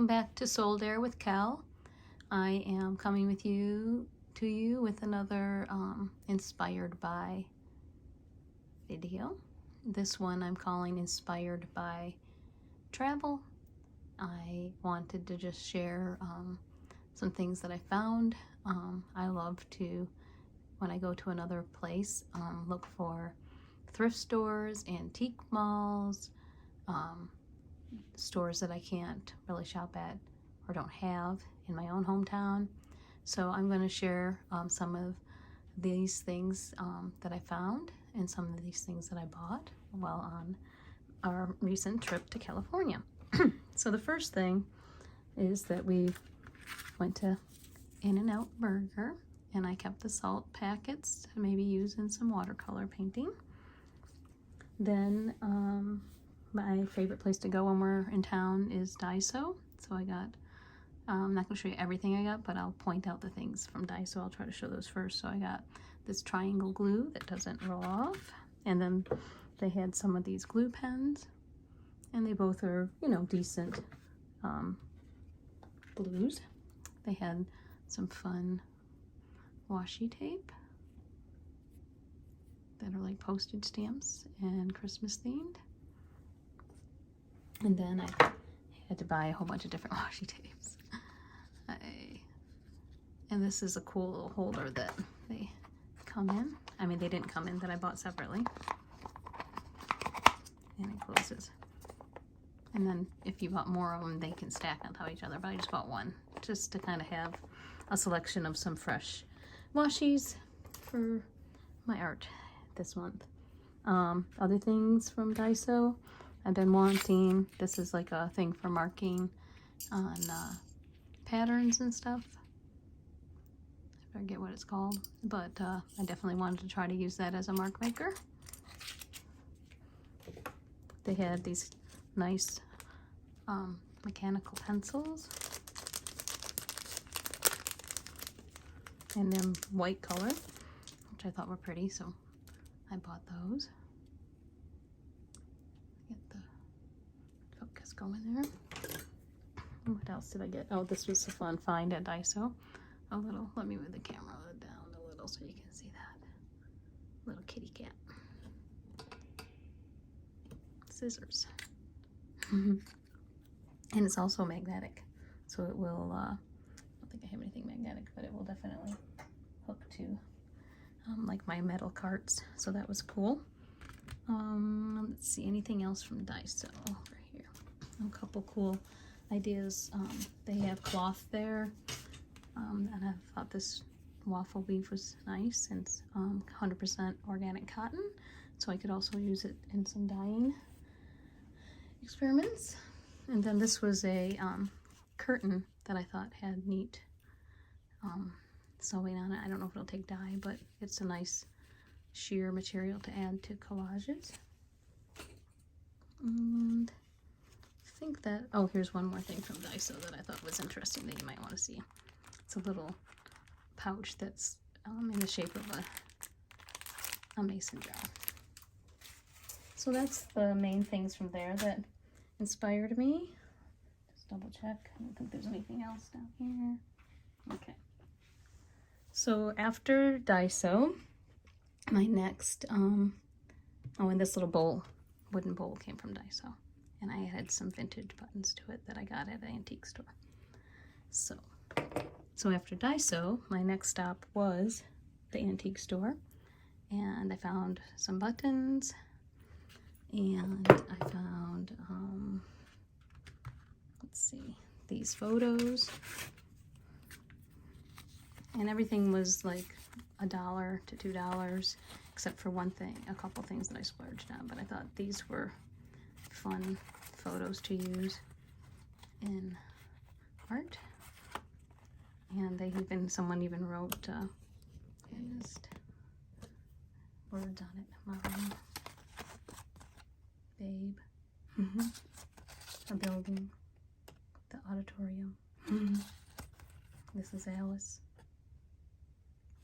back to Sold Air with Cal. I am coming to you with another inspired by video. This one I'm calling Inspired by Travel. I wanted to just share some things that I found. I love to, when I go to another place, look for thrift stores, antique malls, stores that I can't really shop at or don't have in my own hometown. So I'm going to share some of these things that I found and some of these things that I bought while on our recent trip to California. So the first thing is that we went to In-N-Out Burger, and I kept the salt packets to maybe use in some watercolor painting. Then my favorite place to go when we're in town is Daiso. So I got, I'm not going to show you everything I got, but I'll point out the things from Daiso. I'll try to show those first. So I got this triangle glue that doesn't roll off. And then they had some of these glue pens. And they both are, you know, decent blues. They had some fun washi tape that are like postage stamps and Christmas themed. And then I had to buy a whole bunch of different washi tapes. And this is a cool little holder that they come in. I mean, they didn't come in, that I bought separately. And it closes. And then if you bought more of them, they can stack on top of each other. But I just bought one, just to kind of have a selection of some fresh washies for my art this month. Other things from Daiso I've been wanting. This is like a thing for marking on patterns and stuff. I forget what it's called, but I definitely wanted to try to use that as a mark maker. They had these nice mechanical pencils and in white color, which I thought were pretty, so I bought those. Get the focus going there. What else did I get? Oh, this was a fun find at Daiso. A little, let me move the camera down a little so you can see that. Little kitty cat. Scissors. And it's also magnetic, so it will, I don't think I have anything magnetic, but it will definitely hook to like my metal carts, so that was cool. Let's see, anything else from Daiso over here? A couple cool ideas. They have cloth there, and I thought this waffle weave was nice, and it's 100% organic cotton, so I could also use it in some dyeing experiments. And then this was a curtain that I thought had neat sewing on it. I don't know if it'll take dye, but it's a nice sheer material to add to collages. And I think that, oh, here's one more thing from Daiso that I thought was interesting that you might want to see. It's a little pouch that's in the shape of a mason jar. So that's the main things from there that inspired me. Just double check. I don't think there's anything else down here. Okay. So after Daiso, my next, oh, and this little bowl, wooden bowl came from Daiso. And I added some vintage buttons to it that I got at an antique store. So after Daiso, my next stop was the antique store. And I found some buttons. And I found, let's see, these photos. And everything was like $1 to $2, except for one thing, a couple things that I splurged on. But I thought these were fun photos to use in art. And they even, someone even wrote, just words on it. Mom. Babe, a building, the auditorium. This is Alice.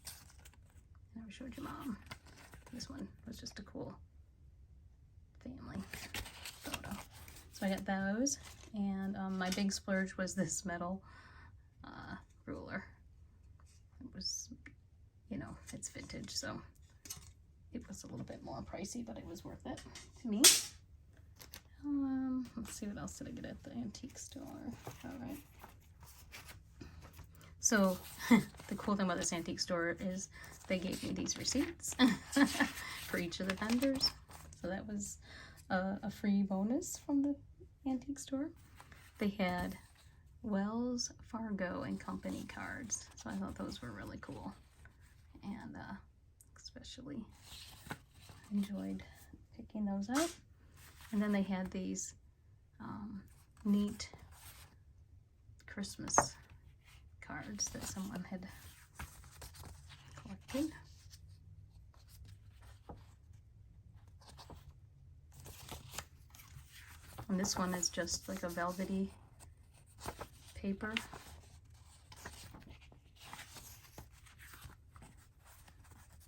I never showed your mom. This one was just a cool family photo. So So I got those, and my big splurge was this metal ruler. It was, you know, it's vintage, so it was a little bit more pricey, but it was worth it to me. Let's see, what else did I get at the antique store? All right. So the cool thing about this antique store is they gave me these receipts for each of the vendors. So that was a free bonus from the antique store. They had Wells Fargo and Company cards, so I thought those were really cool, and especially enjoyed picking those up. And then they had these neat Christmas cards that someone had collected. And this one is just like a velvety paper.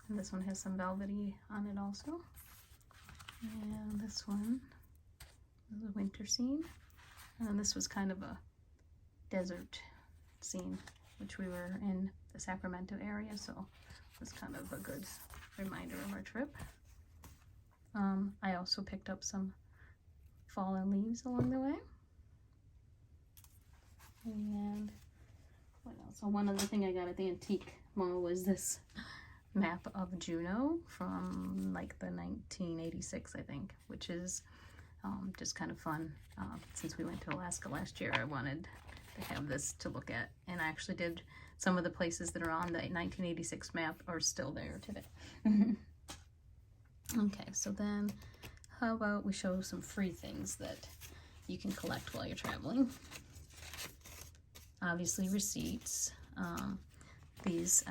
And this one has some velvety on it also. And this one is a winter scene. And then this was kind of a desert scene, which we were in the Sacramento area, so it was kind of a good reminder of our trip. I also picked up some fallen leaves along the way. And what else? So one other thing I got at the antique mall was this map of Juneau from like the 1986, I think, which is just kind of fun. Since we went to Alaska last year, I wanted to have this to look at, and I actually did. Some of the places that are on the 1986 map are still there today. Okay, so then how about we show some free things that you can collect while you're traveling. Obviously receipts. These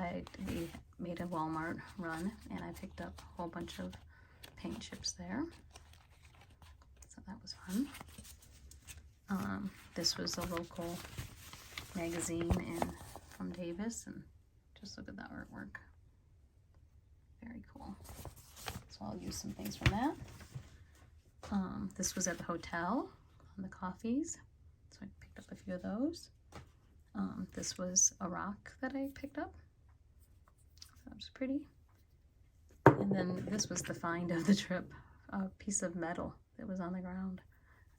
we made a Walmart run, and I picked up a whole bunch of paint chips there, so that was fun. This was a local magazine from Davis, and just look at that artwork. Very cool. So I'll use some things from that. This was at the hotel on the coffees, so I picked up a few of those. This was a rock that I picked up. So that was pretty. And then this was the find of the trip, a piece of metal that was on the ground.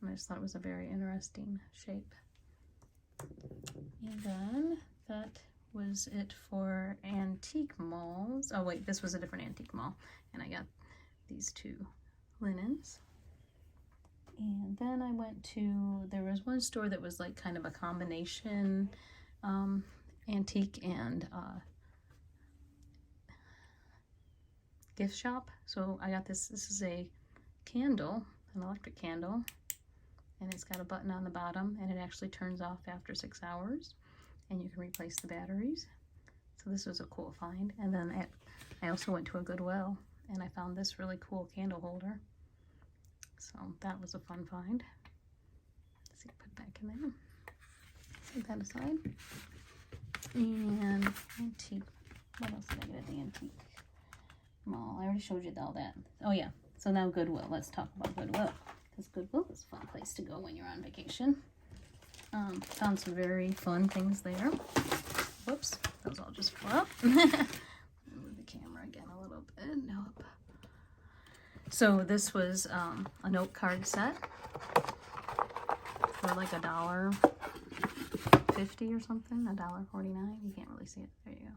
And I just thought it was a very interesting shape. And then that was it for antique malls. Oh wait, this was a different antique mall. And I got these two linens. And then I went to, there was one store that was like kind of a combination antique and gift shop. So I got this is a candle, an electric candle, and it's got a button on the bottom, and it actually turns off after 6 hours, and you can replace the batteries. So this was a cool find. And then I also went to a Goodwill, and I found this really cool candle holder. So that was a fun find. Let's see, put it back in there. Set that aside. And antique. What else did I get at the antique mall? I already showed you all that. Oh yeah. So now Goodwill. Let's talk about Goodwill, because Goodwill is a fun place to go when you're on vacation. Found some very fun things there. Whoops, those all just fell up. Move the camera again a little bit. Nope. So this was a note card set for like $1.50 or something, $1.49. You can't really see it. There you go.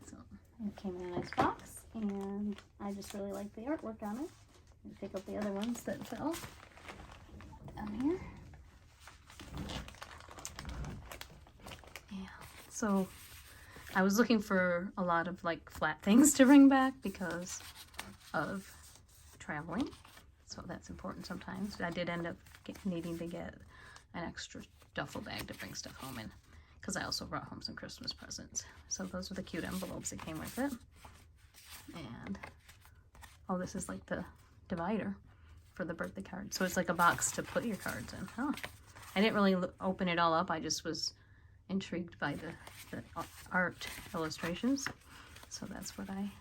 So it came in a nice box, and I just really like the artwork on it. And pick up the other ones that fell down here. Yeah. So I was looking for a lot of like flat things to bring back because of traveling, so that's important sometimes. I did end up needing to get an extra duffel bag to bring stuff home in, because I also brought home some Christmas presents. So those are the cute envelopes that came with it. And oh, this is like the divider for the birthday card, so it's like a box to put your cards in. Huh. I didn't really open it all up. I just was intrigued by the art illustrations, so that's what I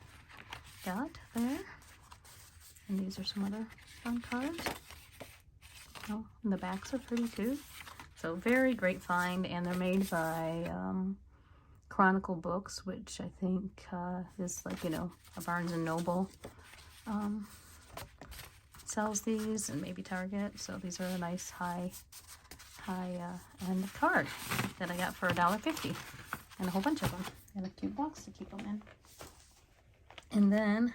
got there. And these are some other fun cards. Oh, and the backs are pretty too. So very great find, and they're made by Chronicle Books, which I think is like, you know, a Barnes and Noble sells these, and maybe Target. So these are a nice high end card that I got for $1.50, and a whole bunch of them, and a cute box to keep them in. And then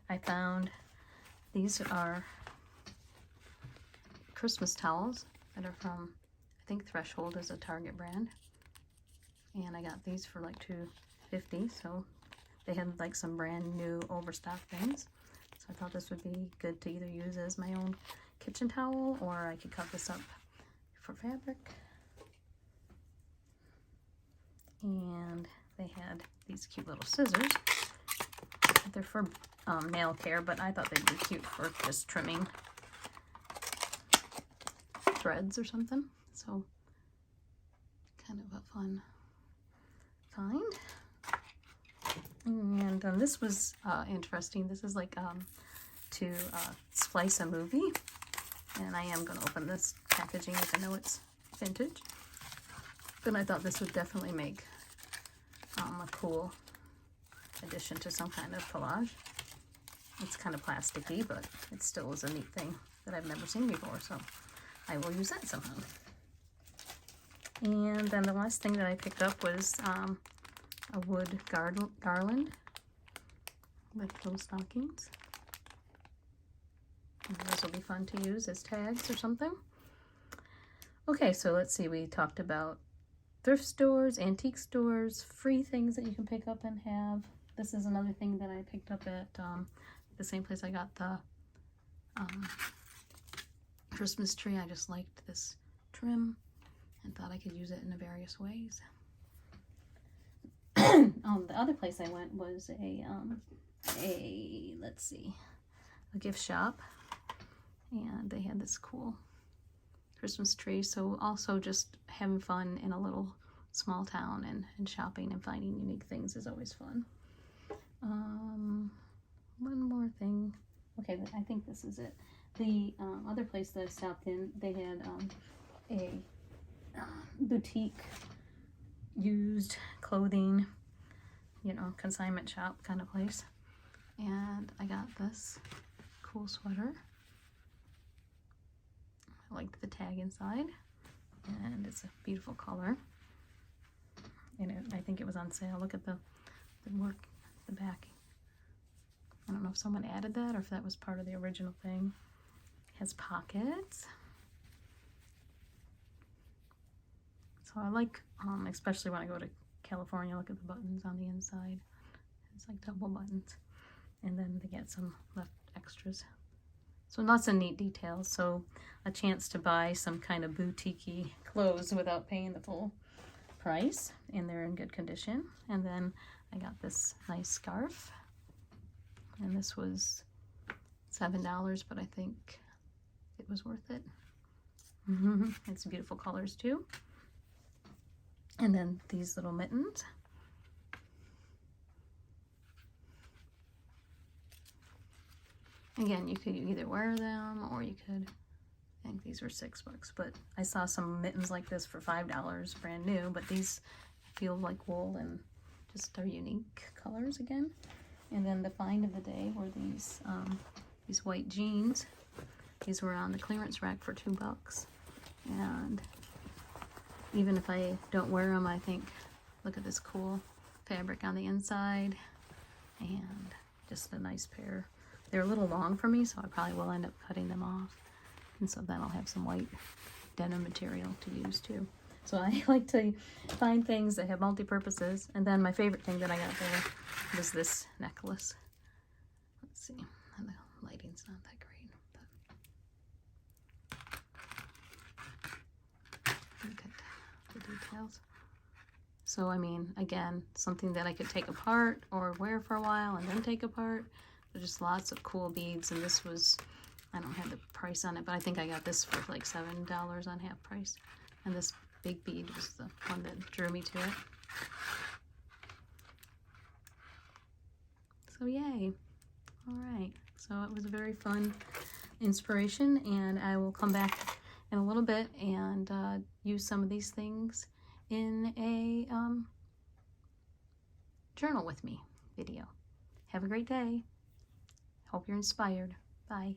I found these are Christmas towels that are from, I think Threshold is a Target brand, and I got these for like $2.50. So they had like some brand new overstock things. So I thought this would be good to either use as my own kitchen towel, or I could cut this up for fabric. And they had these cute little scissors. They're for nail care, but I thought they'd be cute for just trimming threads or something. So kind of a fun find. And this was interesting. This is like to splice a movie, and I am going to open this packaging as I know it's vintage, but I thought this would definitely make a cool addition to some kind of collage. It's kind of plasticky, but it still is a neat thing that I've never seen before, so I will use that somehow. And then the last thing that I picked up was a wood garland with little stockings. And those will be fun to use as tags or something. Okay, so let's see, we talked about thrift stores, antique stores, free things that you can pick up and have. This is another thing that I picked up at the same place I got the Christmas tree. I just liked this trim and thought I could use it in various ways. The other place I went was let's see, a gift shop, and they had this cool Christmas tree. So also just having fun in a little small town and shopping and finding unique things is always fun. One more thing. Okay, I think this is it. The other place that I stopped in, they had a boutique used clothing, you know, consignment shop kind of place. And I got this cool sweater. I liked the tag inside, and it's a beautiful color. And I think it was on sale. Look at the work, the back. I don't know if someone added that or if that was part of the original thing. It has pockets. So I like, especially when I go to California, look at the buttons on the inside. It's like double buttons. And then they get some left extras. So lots of neat details. So a chance to buy some kind of boutique-y clothes without paying the full price, and they're in good condition. And then I got this nice scarf, and this was $7, but I think it was worth it. It's beautiful colors too. And then these little mittens. Again, you could either wear them or you could, I think these were $6, but I saw some mittens like this for $5 brand new, but these feel like wool and just are unique colors again. And then the find of the day were these white jeans. These were on the clearance rack for $2. And even if I don't wear them, I think, look at this cool fabric on the inside, and just a nice pair. They're a little long for me, so I probably will end up cutting them off. And so then I'll have some white denim material to use too. So I like to find things that have multi-purposes. And then my favorite thing that I got there was this necklace. Let's see, and the lighting's not that great. But look at the details. So I mean, again, something that I could take apart or wear for a while and then take apart. There's just lots of cool beads, and this was, I don't have the price on it, but I think I got this for like $7 on half price. And this big bead was the one that drew me to it. So yay. All right. So it was a very fun inspiration, and I will come back in a little bit and use some of these things in a journal with me video. Have a great day. Hope you're inspired. Bye.